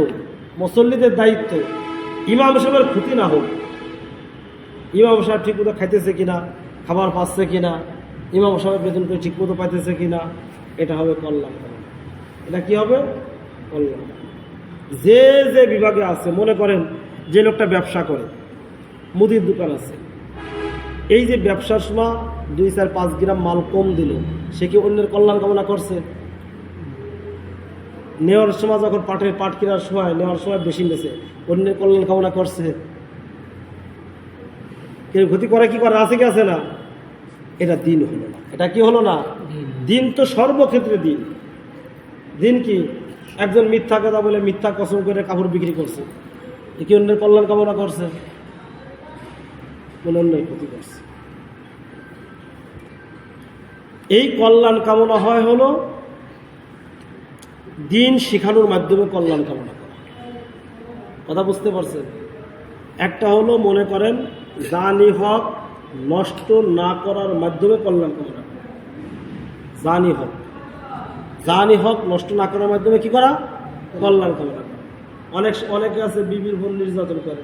B: মুসল্লিদের দায়িত্ব ইমাম সাহেবের ক্ষতি না হোক। ইমাম সাহেব ঠিক মতো খাইতেছে কিনা, খাবার পাচ্ছে কিনা, ইমাম সাহেব বেতন করে ঠিক মতো পাইতেছে কিনা, এটা হবে কল্যাণ কামনা। এটা কি হবে? কল্যাণ। যে যে বিভাগে আছে, মনে করেন যে লোকটা ব্যবসা করে, মুদির দোকান আছে, এই যে ব্যবসার সময় 2-4-5 গ্রাম মাল কম দিল, সে কি অন্যের কল্যাণ কামনা করছে? নেওয়ার সময় যখন পাট কেনার সময় নেওয়ার সময় বেশি নেছে, অন্যের কল্যাণ কামনা করছে? কেউ ক্ষতি করে কি করে? আছে কি আছে না? এটা দিন হলো না। এটা কি হলো না? দিন তো সর্বক্ষেত্রে দিন। দিন কি? একজন মিথ্যা কথা বলে মিথ্যা কসম করে কাপড় বিক্রি করছে, এ কি অন্যের কল্যাণ কামনা করছে? অন্যের ক্ষতি করছে। এই কল্যাণ কামনা হয় হলো দিন শিখানোর মাধ্যমে কল্যাণ কামনা করা। কথা বুঝতে পারছেন? একটা হলো মনে করেন জানি হক নষ্ট না করার মাধ্যমে কল্যাণ কামনা করা। জানি হক নষ্ট না করার মাধ্যমে কি করা? কল্যাণ কামনা করা। অনেকে আছে বিবির উপর নির্যাতন করে।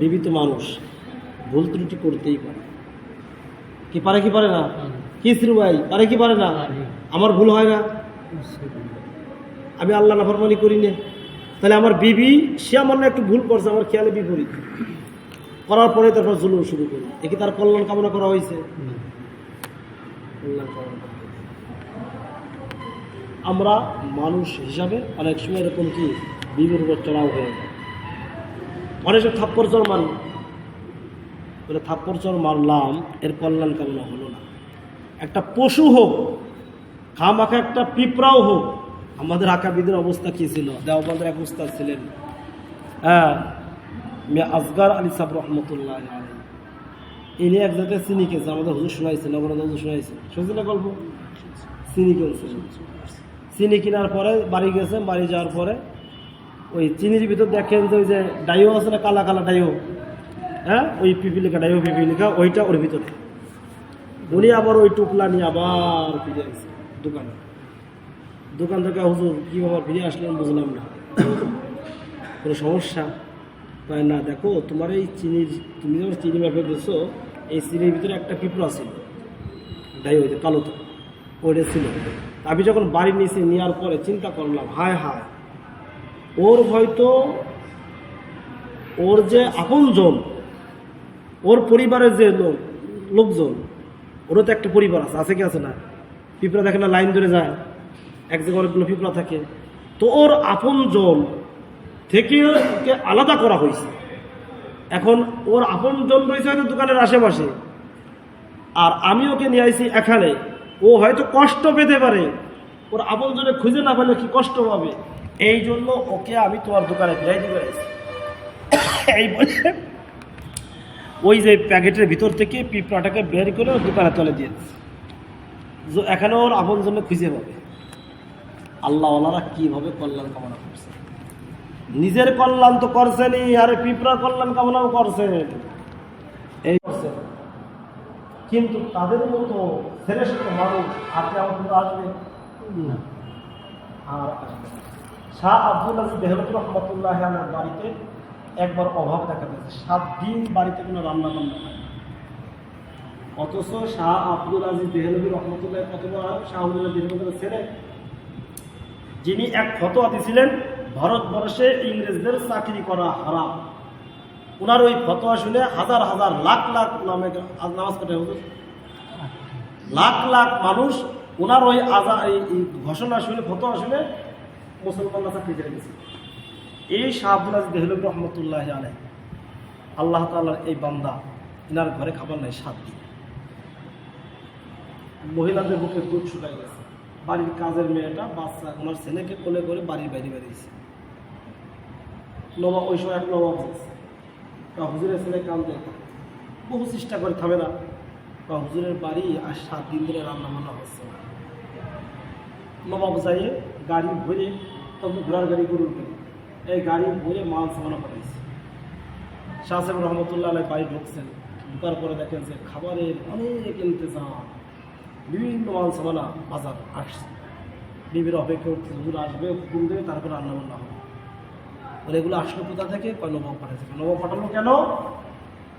B: বিবি তো মানুষ, ভুল ত্রুটি করতেই পারে। কি পারে কি পারে না? কি শ্রী ভাই পারে কি পারে না? আমার ভুল হয় না? আমি আল্লাহ নাফরমানি করি না, তাহলে আমার বিবি সে আমার না একটু ভুল করছে, আমার খেয়ালে বিপরীত করার পরে তারপর জুলুম শুরু করি, এ কি তার কল্যাণ কামনা করা হয়েছে? আমরা মানুষ হিসাবে অনেক সময় এরকম কি বিবির উপর চড়াও হয়ে যায়। অনেক সময় থাপ্পড় চড় মারি, বলে থাপ্পড় চড় মারলাম, এর কল্যাণ কামনা হলো না। একটা পশু হোক, খামাখা একটা পিঁপড়াও হোক। আমাদের আকাবিদের অবস্থা কী ছিল? দেওবন্দের এক উস্তাদ ছিলেন, মিয়া আসগার আলী সাহেব রহমতুল্লাহ আলাইহি। ইনি এক জায়গায় চিনি খেয়েছে, আমাদের হুজুর শোনাইছে, নগরনাথ হুজুর শোনাইছে। শুনছি না গল্প? চিনি কিনছেন। চিনি কেনার পরে বাড়ি গেছেন, বাড়ি যাওয়ার পরে ওই চিনির ভিতর দেখেন যে ওই যে ডাইও আছে না, কালা কালা ডাইও, হ্যাঁ, ওই পিপিলিকা ডাইও পিপিলিকা, ওইটা ওর ভিতরে। উনি আবার ওই টুকলা নিয়ে আবার ফিরে গেছে দোকানে। দোকান থেকে হুজুর কী ব্যাপার ফিরে আসলেন বুঝলাম না, কোনো সমস্যা? তাই না, দেখো তোমার এই চিনির, তুমি যখন চিনি মেপে দিয়েছো, এই চিনির ভিতরে একটা পিঁপড়া ছিল, ডাই হইতে কালো তো, ওইটা ছিল। আমি যখন বাড়ি নিয়েছি, নেওয়ার পরে চিন্তা করলাম, হায় হায়, ওর হয়তো ওর যে আপনজন, ওর পরিবারের যে লোকজন, ওরও তো একটা পরিবার আছে কি আছে না? পিঁপড়া দেখে না লাইন ধরে যায়, এক জায়গায় অনেকগুলো পিঁপড়া থাকে, তো ওর আপনজন থেকে ওকে আলাদা করা হয়েছে। এখন ওর আপনজন রয়েছে হয়তো দোকানের আশেপাশে, আর আমি ওকে নিয়ে আসি এখানে, ও হয়তো কষ্ট পেতে পারে, ওর আপনজনে খুঁজে না পেলে কি কষ্ট পাবে, এই জন্য ওকে আমি তোমার দোকানে ফিরাই দিবে আসি। এই বলে ওই যে প্যাকেটের ভিতর থেকে পিঁপড়াটাকে বের করে ওর দোকানে তলে দিয়েছে, এখানে ওর আপনজনে খুঁজে পাবে। আল্লাহওয়ালারা কীভাবে কল্যাণ কামনা করছে, নিজের কল্যাণ তো করছেনই, আরে পিঁপড়ার কল্যাণ কামনাও করছেন, এই করছেন। কিন্তু তাদের মতো শ্রেষ্ঠ মানুষ আপনি আমাদের আসবে না, আর আসবে না। শাহ আব্দুল আজিজ দেহলভী রহমতুল্লাহ আমার বাড়িতে একবার অভাব দেখা দিয়েছে, 7 দিন বাড়িতে কোনো রান্না বান্না হয়। অথচ শাহ আব্দুল আজিজ দেহলভী রহমতুল্লাহ কত বড়, শাহ আব্দুল আজিজ দেহলভীর ছেলে, যিনি এক ফতোয়া দিয়েছিলেন ভারতবর্ষে ইংরেজদের চাকরি করা হারাম। ওনার ওই ফতোয়া শুনে হাজার হাজার লাখ লাখ নামে নামাজ পড়ে, লাখ লাখ মানুষ ওনার ওই ঘোষণা শুনে, ফতোয়া শুনে মুসলমানরা চাকরি করে গেছে। এই শাহ আব্দুল আজিজ দেহলভী রহমতুল্লাহ আলাইহি, আল্লাহ তাআলার এই বান্দা, এনার ঘরে খাবার নাই 7 দিন। মহিলাদের বুকে দুধ শুকাই গেছে, বাড়ির কাজের মেয়েটা বাচ্চা ওনার ছেলেকে কোলে করে বাড়ির বাইরে বেরিয়েছে। নবাব ওই সময় এক নবাব হুজুরের ছেলে কান্দে, বহু চেষ্টা করে থামে না, হুজুরের বাড়ি আর 7 দিন ধরে রান্না বান্না হচ্ছে না। নবাব যাইয়ে গাড়ি ভরে, তখন ঘোড়ার গাড়ি গরুর গাড়ি, এই গাড়ি ভরে মাল সামানা পাঠাইছে। শাহ সাহেব রহমতুল্লাহ আলাই বাড়ি ঢুকছেন, ঢুকার পরে দেখেন যে খাবারের অনেক ইন্তজাম, বিভিন্ন মাল সামানা বাজার আসছে। বিবির অপেক্ষা করছে, হুজুর আসবে, হুকুম দেবে, তারপরে রান্না বান্না হবে। এগুলো আসলো কোথা থেকে? নবাব পাঠাচ্ছে। নবাব পাঠালো কেন?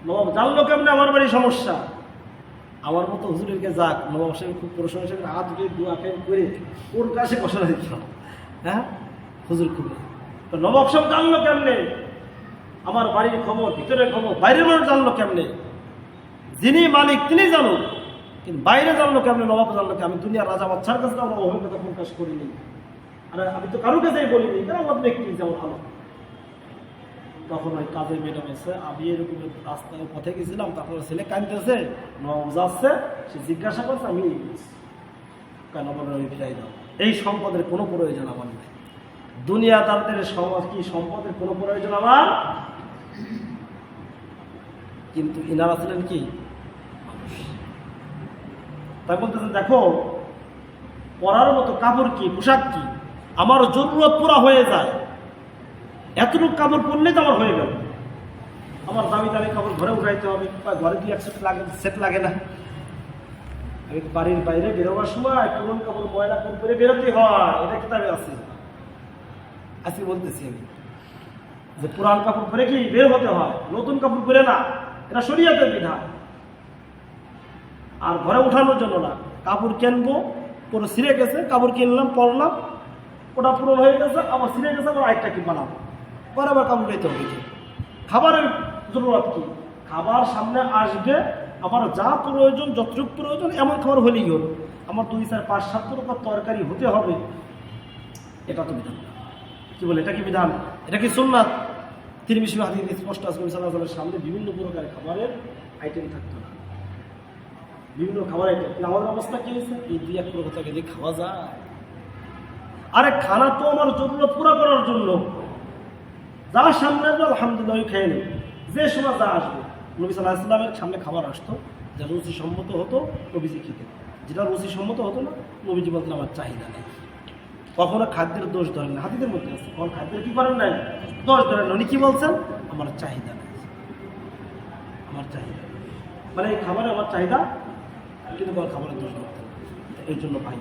B: নবাব জানলো কেমনে আমার বাড়ির সমস্যা, আমার মতো হুজুরেরকে যাক, নবাব সাহেব খুব প্রশংসা হিসেবে হাত উঠে দোয়া করে ওর কাছে বসানো দিচ্ছিলাম, হ্যাঁ হুজুর খুব। তো নবাব সাহেব জানলো কেমনে আমার বাড়ির খবর, ভিতরের খবর, বাইরের মানুষ জানলো কেমনে? যিনি মালিক তিনি জানো, কিন্তু বাইরে জানলো কেমনে? নবাব জানলো কি? আমি দুনিয়ার রাজা বাচ্চার কাছে আমার অভিজ্ঞতা প্রকাশ করিনি, আর আমি তো কারোর কাছেই বলিনি, কেন আমার ব্যক্তি যেমন ভালো। তখন ওই কাজের মেয়েটা বলছে, আমি এরকম রাস্তায় পথে গেছিলাম, তখন ছেলে কাঁদতেছে, নবাব যাচ্ছে, সে জিজ্ঞাসা করছে, আমি কেন বলে ফিরাই দাও, এই সম্পদের কোনো প্রয়োজন আমার নেই, দুনিয়াদারদের সমাজ কি সম্পদের কোনো প্রয়োজন আমার। কিন্তু ইনারা ছিলেন কি তাই বলতেছে, দেখো পরার মতো কাপড় কি, পোশাক কি, আমার জরুরত পুরা হয়ে যায়, এতটুকু কাপড় পরলেই তো আমার হয়ে গেল। আমার দামি দামি কাপড় ঘরে উঠাইতে হবে, ঘরে কি এক সেট লাগে না। আমি বাড়ির বাইরে বেরোবার সময় পুরনো কাপড় ময়লা করে বেরোতে হয়, এটা কিতাবে আছে। আজকে বলতেছি আমি যে পুরান কাপড় পরে কি বের হতে হয়, নতুন কাপড় পরে না, এটা শরীয়তের বিধান। আর ঘরে উঠানোর জন্য না, কাপড় কিনবো, পুরো ছিঁড়ে গেছে, কাপড় কিনলাম, পরলাম, ওটা পুরো হয়ে গেছে, আবার ছিঁড়ে গেছে, আবার আরেকটা কি বানাবো, পরে আবার কাপড় নিতে হবে। খাবারের জরুরত কি, খাবার সামনে আসবে, আমার যা প্রয়োজন, যতটুকু প্রয়োজন এমন খাবার হলেই হল। আমার 2, 4, 5, 7 রকম তরকারি হতে হবে, এটা তো বিধান। কি বলে, এটা কি বিধান? এটা কি সুন্নাত? তিরমিজি হাদিসে স্পষ্ট আছে, নবী সাল্লাল্লাহু আলাইহি ওয়াসাল্লামের সামনে বিভিন্ন প্রকারের খাবারের আইটেম থাকতো না, বিভিন্ন খাবার আইটেম। আমাদের অবস্থা কি হয়েছে? এই 2-1 প্রকার দিয়ে খাওয়া যায়। আরে খানা তো আমার জরুরত পুরো করার জন্য, যা সামনে আসবে আলহামদুলিল্লাহ খেয়ে নেই, যে সময় যা আসবে। নবী সাল্লাল্লাহু আলাইহি ওয়াসাল্লামের সামনে খাবার আসতো, যা রুচি সম্মত হতো, নবীজি খেতেন। যেটা রুচিসম্মত হতো না, নবীজি বলতেন আমার চাহিদা নেই। কখনো খাদ্যের দোষ ধরেন না, হাদিসের মধ্যে আছে, কখন খাদ্যের কি করেন নাই, দোষ ধরেন না। উনি কি বলছেন, আমার চাহিদা নেই, আমার চাহিদা নেই। মানে এই খাবারে আমার চাহিদা, কিন্তু কোনো খাবারের দোষ ধরতেন। এই জন্য ভাই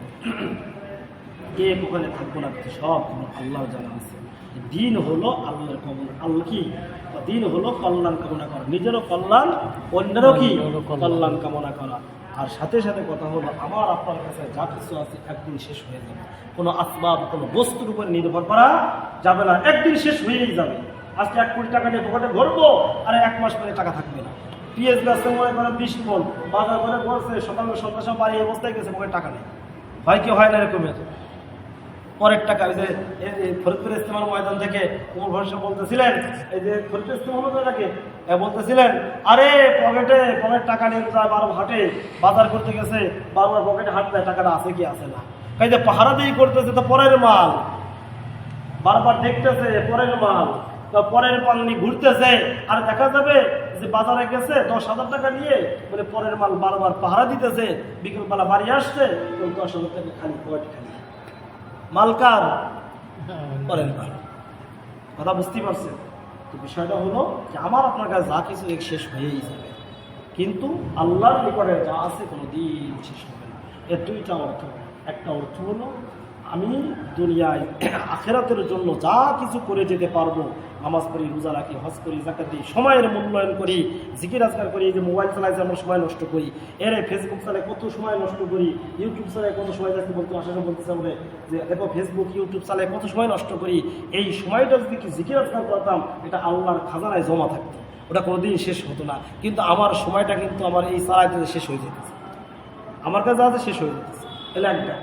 B: কে ওখানে থাকবো না, সব আল্লাহ জানা আছে। দিন হলো আল্লাহর কামনা, আল্লাহ কি দিন হলো কল্যাণ কামনা করা, নিজেরও কল্যাণ, অন্যেরও কি কল্যাণ কামনা করা। আর সাথে সাথে কথা হলো আমার আপনার কাছে যা কিছু আছে একদিন শেষ হয়ে যাবে। কোনো আসবাব, কোনো বস্তুর উপরে নির্ভর করা যাবে না, একদিন শেষ হয়েই যাবে। আজকে 1 কোটি টাকা নিয়ে পকেটে ভরবো, আর 1 মাস পরে টাকা থাকবে না। পিএস ব্যবসা মনে করেন 20 মন, বাজার করে বলছে সকালে সন্ধ্যা বাড়ি অবস্থায় গেছে, পকেটে টাকা নেই। হয় কি হয় না এরকমের পরের টাকা। ওই যে ফরিদপুর ইস্তেমাল ময়দান থেকে কোমর ভরসা বলতেছিলেন, এই যে ফরিদপুর ইস্তেমাল ময়দানকে বলতেছিলেন, আরে পকেট টাকা নিয়ে যায়, বারো হাটে বাজার করতে গেছে, বারবার পকেটে হাট দেয়, টাকাটা আছে কি আছে না। এই যে পাহারা দিয়ে করতেছে, তো পরের মাল বারবার দেখতেছে, পরের মাল, তো পরের মাল নিয়ে ঘুরতেছে, আর দেখা যাবে যে বাজারে গেছে 10,000 টাকা নিয়ে, মানে পরের মাল বারবার পাহারা দিতেছে, বিকেলবেলা বাড়ি আসছে 10,000 টাকা খালি, পকেট খালি। মালকার পরের মাল। কথা বুঝতেই পারছেন? তো বিষয়টা হলো যে আমার আপনার কাছে যা কিছু শেষ হয়েই যাবে, কিন্তু আল্লাহর নিকটে যা আছে কোনো দিন শেষ হবে না। এর 2টা অর্থ। একটা অর্থ হলো আমি দুনিয়ায় আখিরাতের জন্য যা কিছু করে যেতে পারবো, নামাজ পড়ি, রোজা রাখি, হজ করি, যাকাত দিই, সময়ের মূল্যায়ন করি, জিকির আজকার করি, এই যে মোবাইল চালাইছে আমরা সময় নষ্ট করি, ফেসবুক চালায় কত সময় নষ্ট করি, ইউটিউব চালায় কত সময় যাচ্ছে, বলতেছে আমরা যে দেখো ফেসবুক ইউটিউব চালায় কত সময় নষ্ট করি। এই সময়টা যদি জিকির আজকার করতাম, এটা আল্লাহর খাজানায় জমা থাকতো, ওটা কোনোদিন শেষ হতো না। কিন্তু আমার সময়টা কিন্তু আমার এই চালাইতে শেষ হয়ে যেতেছে, আমার কাছে আছে শেষ হয়ে যেতেছে। তাহলে একটা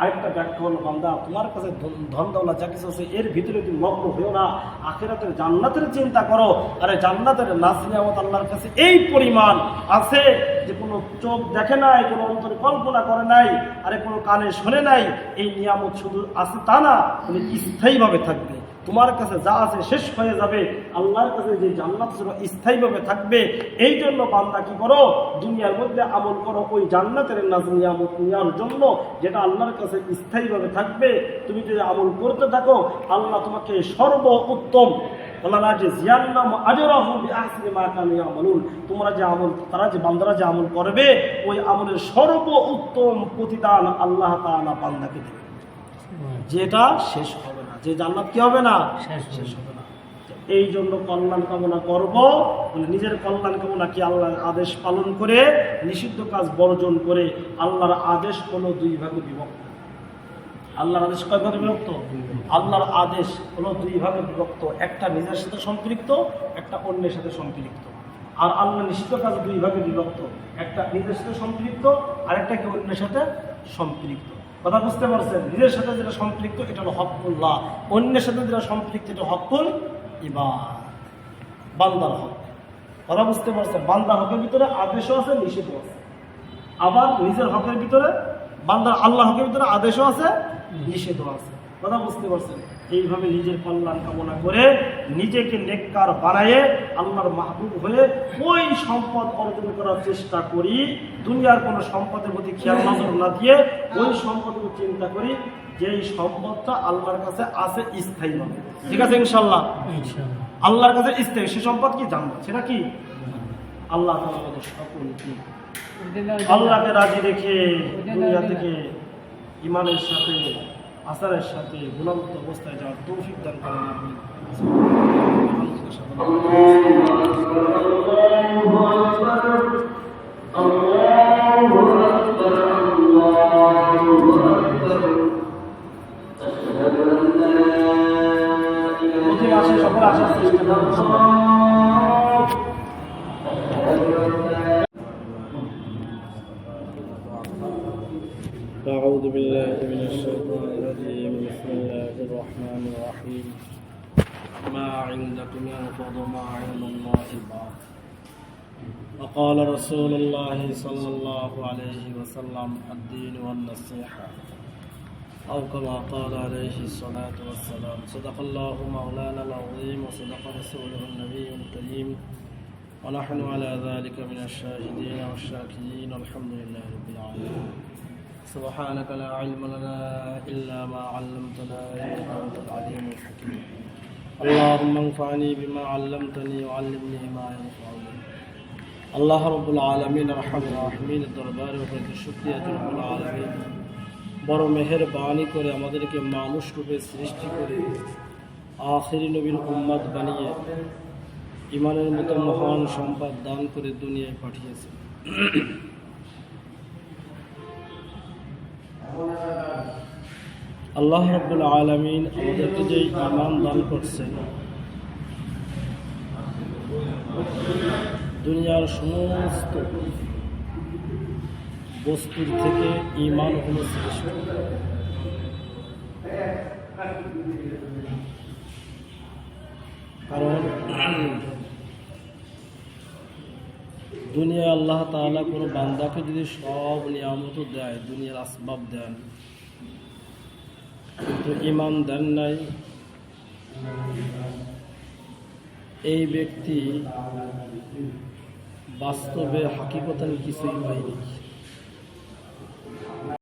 B: আরেকটা ব্যাখ্যা হলো, বান্দা তোমার কাছে ধন দৌলত যা কিছু আছে এর ভিতরে তুমি মগ্ন হয়েও না, আখিরাতের জান্নাতের চিন্তা করো। আরে জান্নাতের নাজ নিয়ামত আল্লাহর কাছে এই পরিমাণ আছে যে কোনো চোখ দেখে নাই, কোনো অন্তরে কল্পনা করে নাই, আরে কোনো কানে শোনে নাই। এই নিয়ামত শুধু আছে তা না, তুমি স্থায়ীভাবে থাকবে। তোমার কাছে যা আছে শেষ হয়ে যাবে, আল্লাহর কাছে যে জান্নাত স্থায়ীভাবে থাকবে। এই জন্য বান্দা কি করো, দুনিয়ার মধ্যে আমল করো ওই জান্নাতের নাজ নিয়ামত নেওয়ার জন্য, যেটা আল্লাহর কাছে স্থায়ীভাবে থাকবে। তুমি যদি আমল করতে থাকো, আল্লাহ তোমাকে সর্বোত্তম তোমরা যে আমল, তারা যে বান্দারা যে আমল করবে, ওই আমলের সর্বোত্তম প্রতিদান আল্লাহ তাআলা বান্দাকে দেবে, যেটা শেষ হবে না, যে জান্নাত কি হবে না, শেষ হবে না। এই জন্য কল্যাণ কামনা করব, নিজের কল্যাণ কামনা কি আল্লাহর আদেশ পালন করে, নিষিদ্ধ কাজ বর্জন করে। আল্লাহর আদেশ হলো 2 ভাগে বিভক্ত। আল্লাহর আদেশ কয় ভাগে বিভক্ত? আল্লাহর আদেশ হলো 2 ভাগে বিভক্ত, একটা নিজের সাথে সম্পৃক্ত, একটা অন্যের সাথে সম্পৃক্ত। আর আল্লাহ নিষিদ্ধ কাজ 2 ভাগে বিভক্ত, একটা নিজের সাথে সম্পৃক্ত, আর একটা কি অন্যের সাথে সম্পৃক্ত। কথা বুঝতে পারছেন? নিজের সাথে যেটা সম্পৃক্ত এটা হলো হকুল্লাহ, অন্যের সাথে যেটা সম্পৃক্ত এটা হকুল ইবাদ, বান্দার হক। কথা বুঝতে পারছেন? বান্দার হকের ভিতরে আদেশও আছে, নিষেধও আছে। আবার নিজের হকের ভিতরে বান্দার আল্লাহ হকের ভিতরে আদেশও আছে, নিষেধও আছে। কথা বুঝতে পারছেন? এইভাবে নিজের কল্যাণ কামনা করে নিজেকে নেককার বানায়ে আল্লাহর মাহবুব হয়ে ওই সম্পদ অর্জন করার চেষ্টা করি। দুনিয়ার কোনো সম্পদের প্রতি খেয়াল নজর না দিয়ে ওই সম্পদকে চিন্তা করি যেই সম্পদটা আল্লাহর কাছে আছে স্থায়ীভাবে। ঠিক আছে ইনশাআল্লাহ? আল্লাহর কাছে স্থায়ী সে সম্পদ কি জানবো, সেটা কি আল্লাহ তাআলা আমাদের সকলকে আল্লাহকে রাজি রেখে দুনিয়া থেকে ইমানের সাথে আসারের সাথে গুণাবদ্ধ অবস্থায় যাওয়ার তৌফিক দান করেন। আমিন। সকলে আসার চেষ্টা করুন।
A: أعوذ بالله من الشيطان الرجيم. بسم الله الرحمن الرحيم. ما عندكم ينفض ما عند الله باق. وقال رسول الله صلى الله عليه وسلم الدين والنصيحة أو كما قال عليه الصلاة والسلام. صدق الله مولانا العظيم وصدق رسوله النبي الكريم ونحن على ذلك من الشاهدين والشاكرين والحمد لله رب العالمين. سبحانك لا علم لنا إلا ما علمتنا إنك أنت العليم الحكيم اللهم انفعني بما علمتني وعلمني ما ينفعني আল্লাহ রাব্বুল আলামিন আরহামুর রাহিমিনের দরবারে উপরে শুকরিয়া রব্বুল আলামিন বড় মেহেরবানি করে আমাদেরকে মানুষ রূপে সৃষ্টি করে আখিরি নবীর উম্মত বানিয়ে ইমানের মতো মহান সম্পদ দান করে দুনিয়ায় পাঠিয়েছে। আল্লাহ রাব্বুল আলামিন আমাদেরকে যে ঈমান দান করছেন, দুনিয়ার সমস্ত বস্তুর থেকে ঈমান হল শ্রেষ্ঠ। কারণ দুনিয়ায় আল্লাহ তাআলা কোনো বান্দাকে যদি সব নিয়ামত দেয়, দুনিয়ার আসবাব দেন, কিন্তু ঈমান দেন নাই, এই ব্যক্তি বাস্তবে হাকিকতান কিছুই পায়নি।